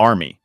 Army.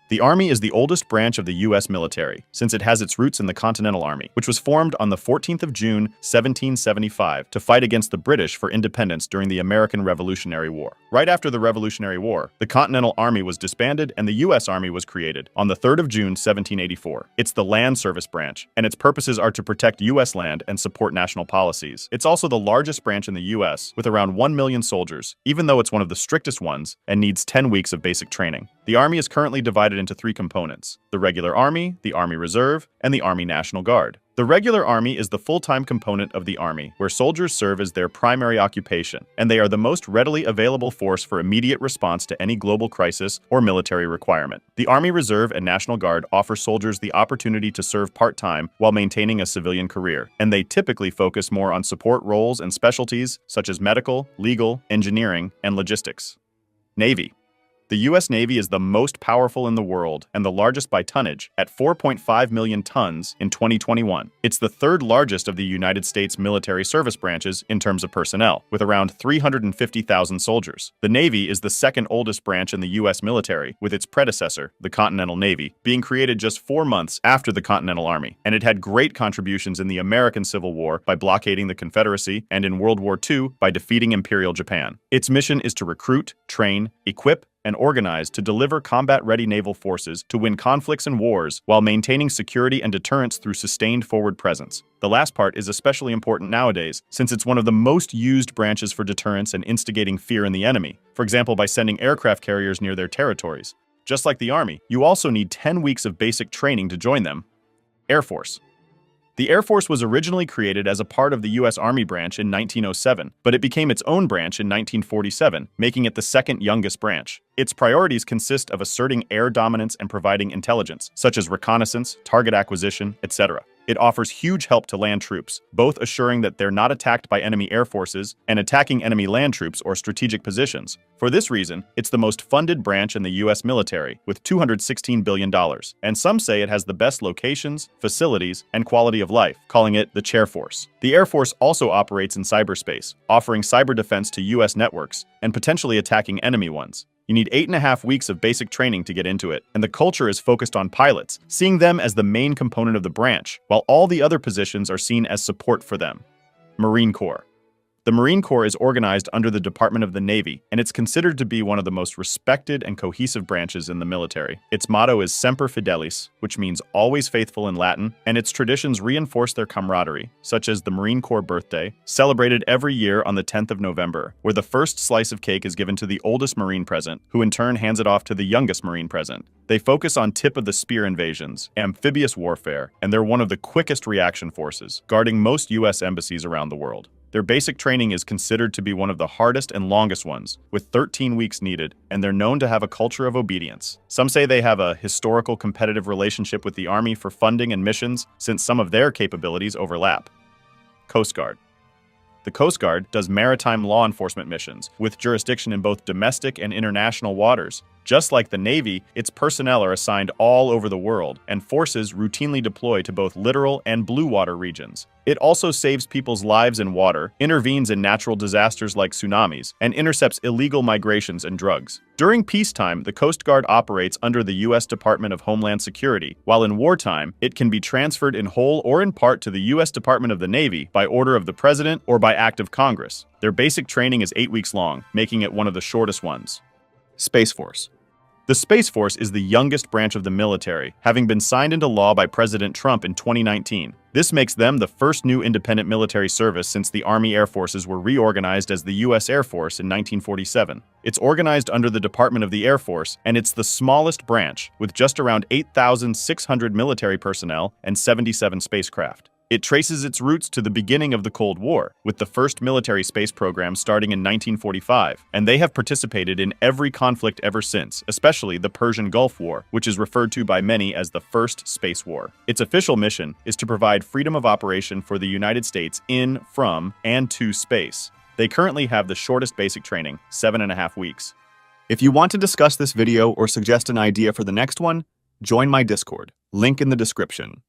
The Army is the oldest branch of the U.S. military, since it has its roots in the Continental Army, which was formed on the 14th of June, 1775, to fight against the British for independence during the American Revolutionary War. Right after the Revolutionary War, the Continental Army was disbanded and the U.S. Army was created on the 3rd of June, 1784. It's the land service branch, and its purposes are to protect U.S. land and support national policies. It's also the largest branch in the U.S., with around 1 million soldiers, even though it's one of the strictest ones and needs 10 weeks of basic training. The Army is currently divided into 3 components: the regular Army, the Army Reserve, and the Army National Guard. The regular Army is the full-time component of the Army, where soldiers serve as their primary occupation, and they are the most readily available force for immediate response to any global crisis or military requirement. The Army Reserve and National Guard offer soldiers the opportunity to serve part-time while maintaining a civilian career, and they typically focus more on support roles and specialties such as medical, legal, engineering, and logistics. Navy. The U.S. Navy is the most powerful in the world and the largest by tonnage at 4.5 million tons in 2021. It's the 3rd largest of the United States military service branches in terms of personnel, with around 350,000 soldiers. The Navy is the 2nd oldest branch in the U.S. military, with its predecessor, the Continental Navy, being created just 4 months after the Continental Army, and it had great contributions in the American Civil War by blockading the Confederacy and in World War II by defeating Imperial Japan. Its mission is to recruit, train, equip, and organized to deliver combat-ready naval forces to win conflicts and wars while maintaining security and deterrence through sustained forward presence. The last part is especially important nowadays, since it's one of the most used branches for deterrence and instigating fear in the enemy, for example by sending aircraft carriers near their territories. Just like the Army, you also need 10 weeks of basic training to join them. Air Force. The Air Force was originally created as a part of the U.S. Army branch in 1907, but it became its own branch in 1947, making it the 2nd youngest branch. Its priorities consist of asserting air dominance and providing intelligence, such as reconnaissance, target acquisition, etc. It offers huge help to land troops, both assuring that they're not attacked by enemy air forces and attacking enemy land troops or strategic positions. For this reason, it's the most funded branch in the U.S. military, with $216 billion, and some say it has the best locations, facilities, and quality of life, calling it the Chair Force. The Air Force also operates in cyberspace, offering cyber defense to U.S. networks and potentially attacking enemy ones. You need 8.5 weeks of basic training to get into it, and the culture is focused on pilots, seeing them as the main component of the branch, while all the other positions are seen as support for them. Marine Corps. The Marine Corps is organized under the Department of the Navy, and it's considered to be one of the most respected and cohesive branches in the military. Its motto is Semper Fidelis, which means always faithful in Latin, and its traditions reinforce their camaraderie, such as the Marine Corps Birthday, celebrated every year on the 10th of November, where the first slice of cake is given to the oldest Marine present, who in turn hands it off to the youngest Marine present. They focus on tip-of-the-spear invasions, amphibious warfare, and they're one of the quickest reaction forces, guarding most U.S. embassies around the world. Their basic training is considered to be one of the hardest and longest ones, with 13 weeks needed, and they're known to have a culture of obedience. Some say they have a historical competitive relationship with the Army for funding and missions, since some of their capabilities overlap. Coast Guard. The Coast Guard does maritime law enforcement missions, with jurisdiction in both domestic and international waters. Just like the Navy, its personnel are assigned all over the world, and forces routinely deploy to both littoral and blue water regions. It also saves people's lives in water, intervenes in natural disasters like tsunamis, and intercepts illegal migrations and drugs. During peacetime, the Coast Guard operates under the U.S. Department of Homeland Security, while in wartime, it can be transferred in whole or in part to the U.S. Department of the Navy by order of the President or by act of Congress. Their basic training is 8 weeks long, making it one of the shortest ones. Space Force. The Space Force is the youngest branch of the military, having been signed into law by President Trump in 2019. This makes them the first new independent military service since the Army Air Forces were reorganized as the U.S. Air Force in 1947. It's organized under the Department of the Air Force, and it's the smallest branch, with just around 8,600 military personnel and 77 spacecraft. It traces its roots to the beginning of the Cold War, with the first military space program starting in 1945, and they have participated in every conflict ever since, especially the Persian Gulf War, which is referred to by many as the First Space War. Its official mission is to provide freedom of operation for the United States in, from, and to space. They currently have the shortest basic training, 7.5 weeks. If you want to discuss this video or suggest an idea for the next one, join my Discord, link in the description.